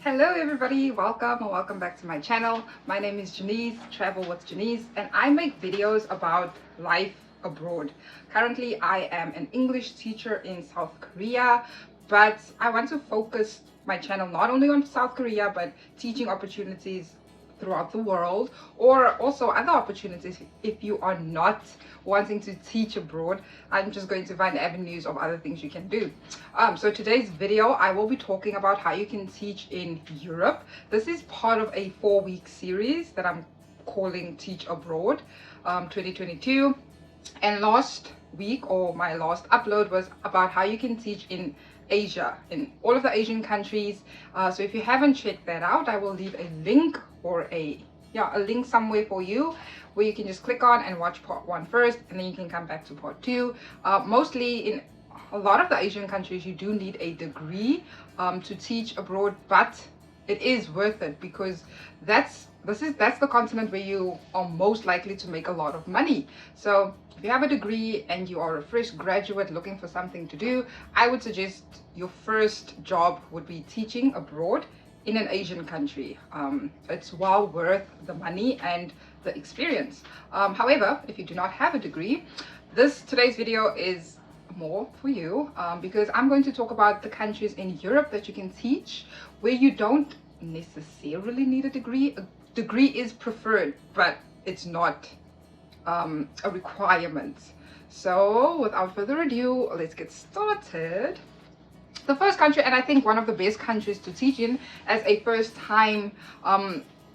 Hello everybody, welcome or welcome back to my channel. My name is Janice, Travel with Janice, and I make videos about life abroad. Currently I am an English teacher in South Korea, but I want to focus my channel not only on South Korea but teaching opportunities throughout the world, or also other opportunities if you are not wanting to teach abroad. I'm just going to find avenues of other things you can do. So today's video I will be talking about how you can teach in Europe. This is part of a 4-week series that I'm calling Teach Abroad 2022, and last week, or my last upload, was about how you can teach in Asia, in all of the Asian countries. So if you haven't checked that out, I will leave a link or a link somewhere for you where you can just click on and watch part 1 first, and then you can come back to part 2. Mostly in a lot of the Asian countries you do need a degree to teach abroad, but it is worth it because that's the continent where you are most likely to make a lot of money. So if you have a degree and you are a fresh graduate looking for something to do, I would suggest your first job would be teaching abroad in an Asian country. It's well worth the money and the experience. However, if you do not have a degree, today's video is more for you because I'm going to talk about the countries in Europe that you can teach where you don't necessarily need a degree. A degree is preferred, but it's not a requirement. So without further ado, let's get started. The first country, and I think one of the best countries to teach in as a first-time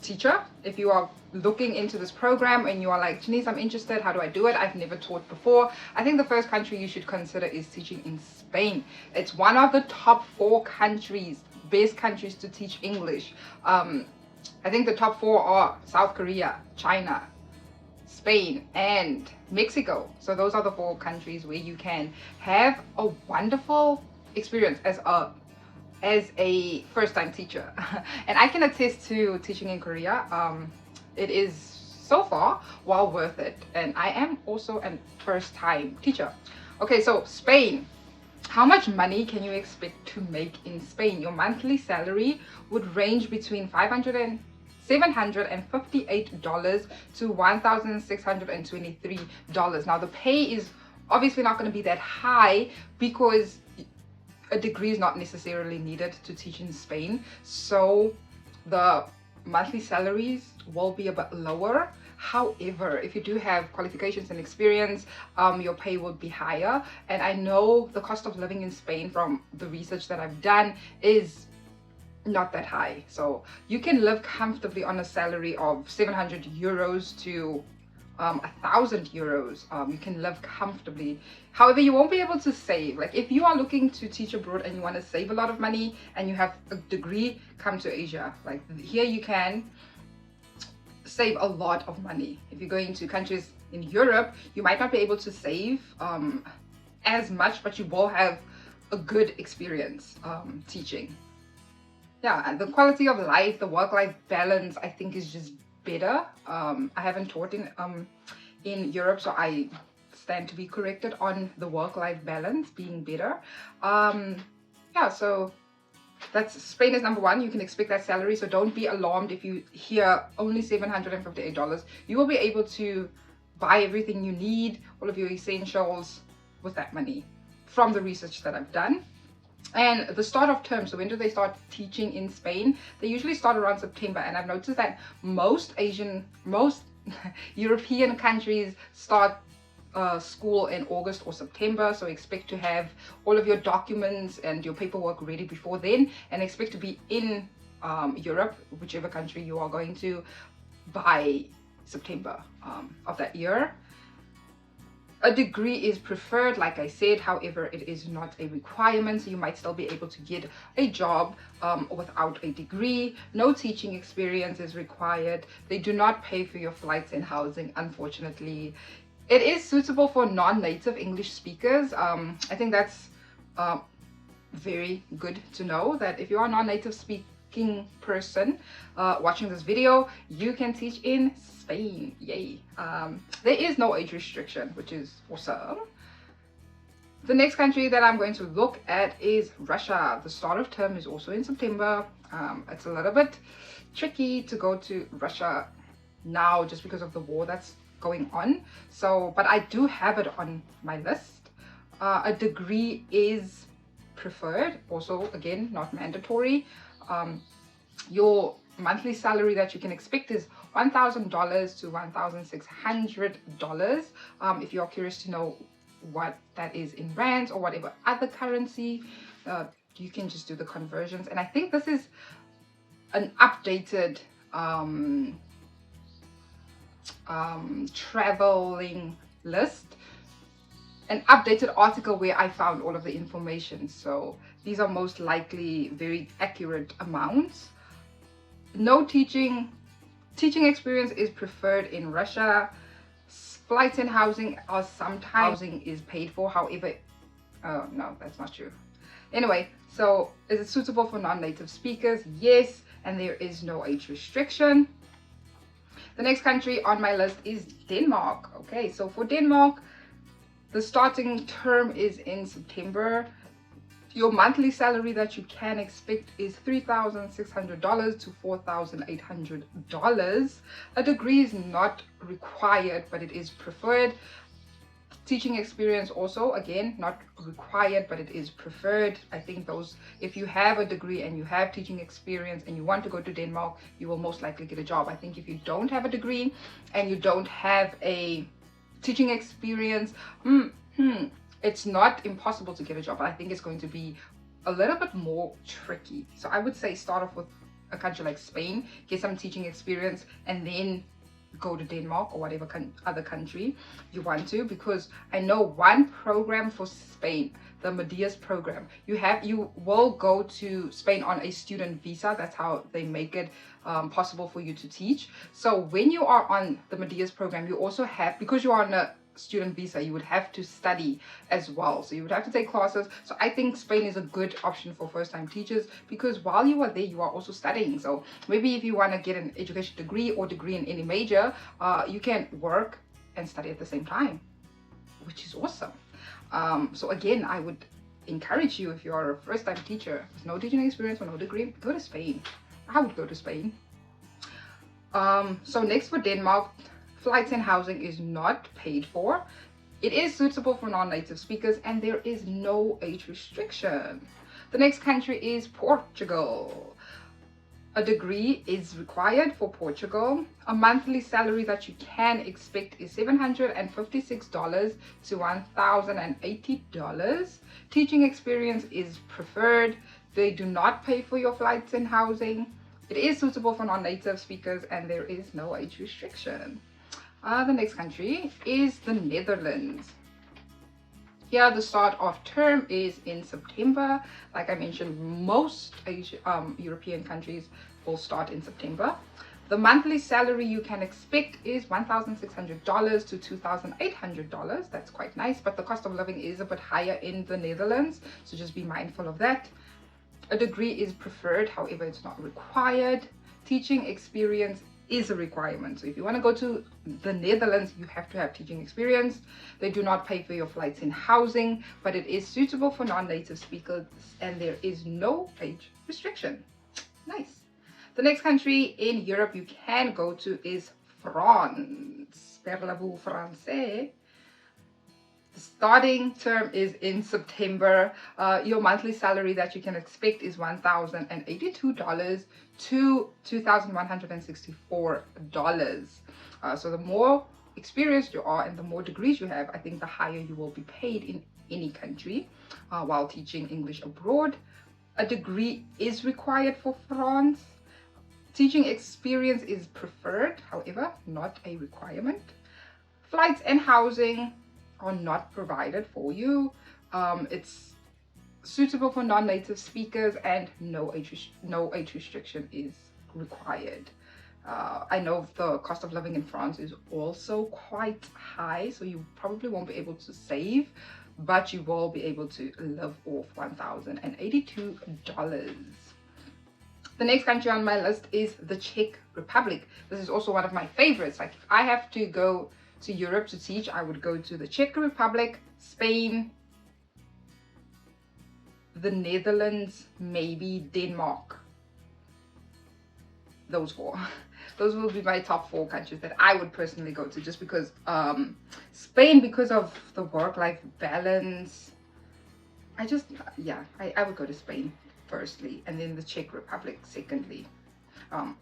teacher, if you are looking into this program and you are like, Janice, I'm interested, how do I do it? I've never taught before. I think the first country you should consider is teaching in Spain. It's one of the top 4 countries, best countries to teach English. I think the top 4 are South Korea, China, Spain, and Mexico. So those are the 4 countries where you can have a wonderful experience as a first-time teacher. And I can attest to teaching in Korea. It is so far well worth it, and I am also a first-time teacher. Okay, so Spain. How much money can you expect to make in Spain? Your monthly salary would range between $758 to $1,623. Now the pay is obviously not going to be that high because a degree is not necessarily needed to teach in Spain, so the monthly salaries will be a bit lower. However, if you do have qualifications and experience, your pay will be higher. And I know the cost of living in Spain, from the research that I've done, is not that high. So you can live comfortably on a salary of 700 euros to 1,000 euros. You can live comfortably. However, you won't be able to save. Like if you are looking to teach abroad and you want to save a lot of money and you have a degree, come to Asia. Like here you can save a lot of money. If you're going to countries in Europe, you might not be able to save as much, but you will have a good experience teaching. Yeah, and the quality of life, the work-life balance, I think is just better. I haven't taught in Europe, so I stand to be corrected on the work-life balance being better. Yeah, so that's Spain is number 1. You can expect that salary, so don't be alarmed if you hear only $758. You will be able to buy everything you need, all of your essentials, with that money from the research that I've done. And the start of term, so when do they start teaching in Spain? They usually start around September, and I've noticed that most European countries start school in August or September. So expect to have all of your documents and your paperwork ready before then, and expect to be in Europe, whichever country you are going to, by September of that year. A degree is preferred, like I said. However, it is not a requirement, so you might still be able to get a job without a degree. No teaching experience is required. They do not pay for your flights and housing, unfortunately. It is suitable for non-native English speakers. I think that's very good to know, that if you are a non-native speaking person watching this video, you can teach in Spain. Yay. There is no age restriction, which is awesome. The next country that I'm going to look at is Russia. The start of term is also in September. It's a little bit tricky to go to Russia now just because of the war that's going on. So, but I do have it on my list. A degree is preferred, also again not mandatory. Your monthly salary that you can expect is $1,000 to $1,600. If you're curious to know what that is in rands or whatever other currency, you can just do the conversions. And I think this is an updated traveling list, an updated article where I found all of the information. So these are most likely very accurate amounts. No teaching experience is preferred in Russia. Flights and housing are sometimes housing is paid for. However, no, that's not true. Anyway, so is it suitable for non-native speakers? Yes, and there is no age restriction. The next country on my list is Denmark. Okay, so for Denmark, the starting term is in September. Your monthly salary that you can expect is $3,600 to $4,800. A degree is not required, but it is preferred. Teaching experience also, again, not required, but it is preferred. I think those, if you have a degree and you have teaching experience and you want to go to Denmark, you will most likely get a job. I think if you don't have a degree and you don't have a teaching experience, it's not impossible to get a job, but I think it's going to be a little bit more tricky. So I would say start off with a country like Spain, get some teaching experience, and then go to Denmark or whatever other country you want to, because I know one program for Spain, the Medias program, you will go to Spain on a student visa. That's how they make it possible for you to teach. So when you are on the Medias program, you also have, because you are on a student visa, you would have to study as well, so you would have to take classes. So I think Spain is a good option for first-time teachers, because while you are there you are also studying. So maybe if you want to get an education degree or degree in any major, you can work and study at the same time, which is awesome. So again, I would encourage you, if you are a first-time teacher with no teaching experience or no degree, go to Spain. I would go to Spain. So next, for Denmark, flights and housing is not paid for. It is suitable for non-native speakers, and there is no age restriction. The next country is Portugal. A degree is required for Portugal. A monthly salary that you can expect is $756 to $1,080. Teaching experience is preferred. They do not pay for your flights and housing. It is suitable for non-native speakers, and there is no age restriction. The next country is the Netherlands. Here, the start of term is in September. Like I mentioned, most European countries will start in September. The monthly salary you can expect is $1,600 to $2,800. That's quite nice, but the cost of living is a bit higher in the Netherlands, so just be mindful of that. A degree is preferred, however, it's not required. Teaching experience is a requirement. So if you want to go to the Netherlands, you have to have teaching experience. They do not pay for your flights and housing, but it is suitable for non-native speakers, and there is no age restriction. Nice. The next country in Europe you can go to is France. Parlez-vous français? The starting term is in September. Your monthly salary that you can expect is $1,082 to $2,164. So the more experienced you are and the more degrees you have, I think the higher you will be paid in any country while teaching English abroad. A degree is required for France. Teaching experience is preferred, however, not a requirement. Flights and housing are not provided for you. It's suitable for non-native speakers, and no age restriction is required. I know the cost of living in France is also quite high, so you probably won't be able to save, but you will be able to live off $1,082. The next country on my list is the Czech Republic. This is also one of my favorites. Like, if I have to go to Europe to teach, I would go to the Czech Republic, Spain, the Netherlands, maybe Denmark. those four. Those will be my top 4 countries that I would personally go to, just because Spain, because of the work-life balance. I would go to Spain firstly, and then the Czech Republic secondly.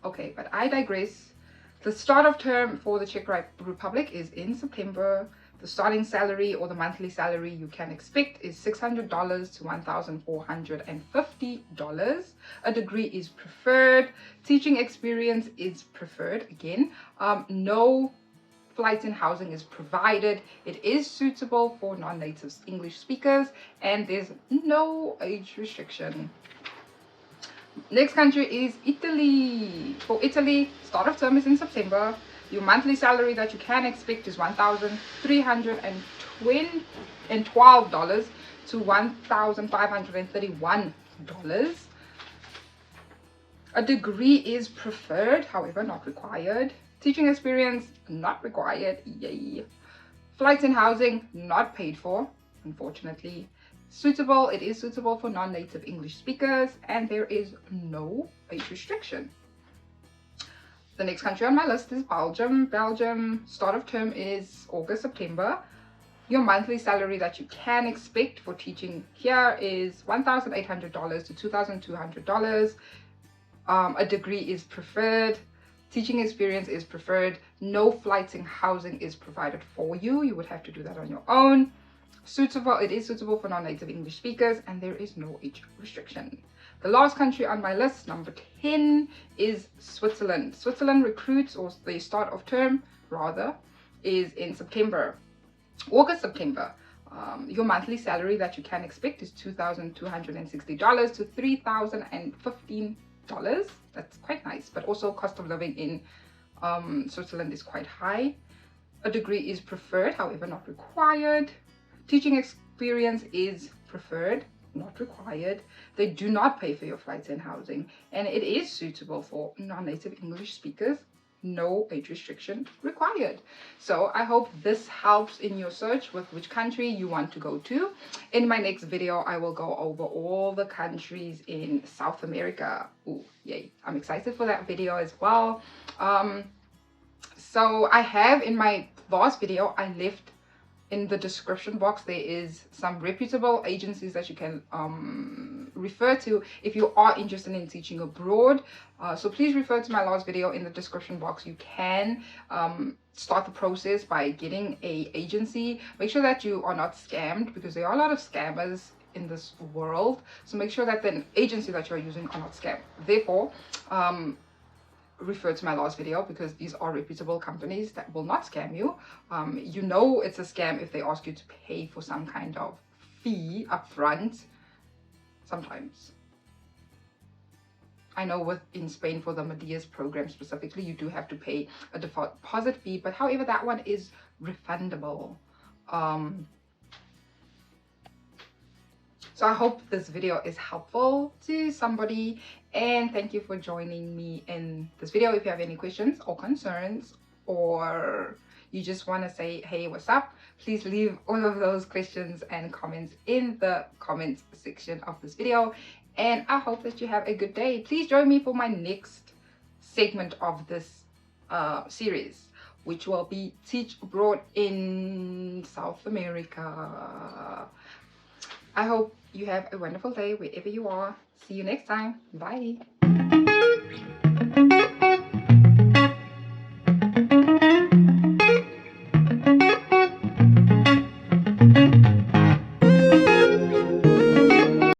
Okay, but I digress. The start of term for the Czech Republic is in September. The starting salary or the monthly salary you can expect is $600 to $1,450. A degree is preferred. Teaching experience is preferred again. No flights and housing is provided. It is suitable for non-native English speakers, and there's no age restriction. Next country is Italy. For Italy, start of term is in September. Your monthly salary that you can expect is $1,312 to $1,531. A degree is preferred, however not required. Teaching experience not required. Yay. Flights and housing not paid for, unfortunately. Suitable, it is suitable for non-native English speakers, and there is no age restriction. The next country on my list is Belgium. Belgium, start of term is August, September. Your monthly salary that you can expect for teaching here is $1,800 to $2,200. A degree is preferred. Teaching experience is preferred. No flights and housing is provided for you. You would have to do that on your own. Suitable, it is suitable for non-native English speakers, and there is no age restriction. The last country on my list, number 10, is Switzerland. Switzerland recruits, or the start of term rather, is in September. August, September. Your monthly salary that you can expect is $2,260 to $3,015. That's quite nice, but also cost of living in Switzerland is quite high. A degree is preferred, however not required. Teaching experience is preferred, not required. They do not pay for your flights and housing, and it is suitable for non-native English speakers. No age restriction required. So I hope this helps in your search with which country you want to go to. In my next video, I will go over all the countries in South America. Ooh, yay. I'm excited for that video as well. So I have, in my last video, I left in the description box, there is some reputable agencies that you can refer to if you are interested in teaching abroad. So please refer to my last video in the description box. You can start the process by getting a agency. Make sure that you are not scammed, because there are a lot of scammers in this world. So make sure that the agency that you're using are not scammed. Therefore, refer to my last video, because these are reputable companies that will not scam you. You know it's a scam if they ask you to pay for some kind of fee upfront. Sometimes. I know in Spain for the Medias program specifically, you do have to pay a deposit fee, but however that one is refundable. So I hope this video is helpful to somebody, and thank you for joining me in this video. If you have any questions or concerns, or you just want to say, hey, what's up, please leave all of those questions and comments in the comments section of this video. And I hope that you have a good day. Please join me for my next segment of this series, which will be Teach Abroad in South America. I hope you have a wonderful day wherever you are. See you next time. Bye.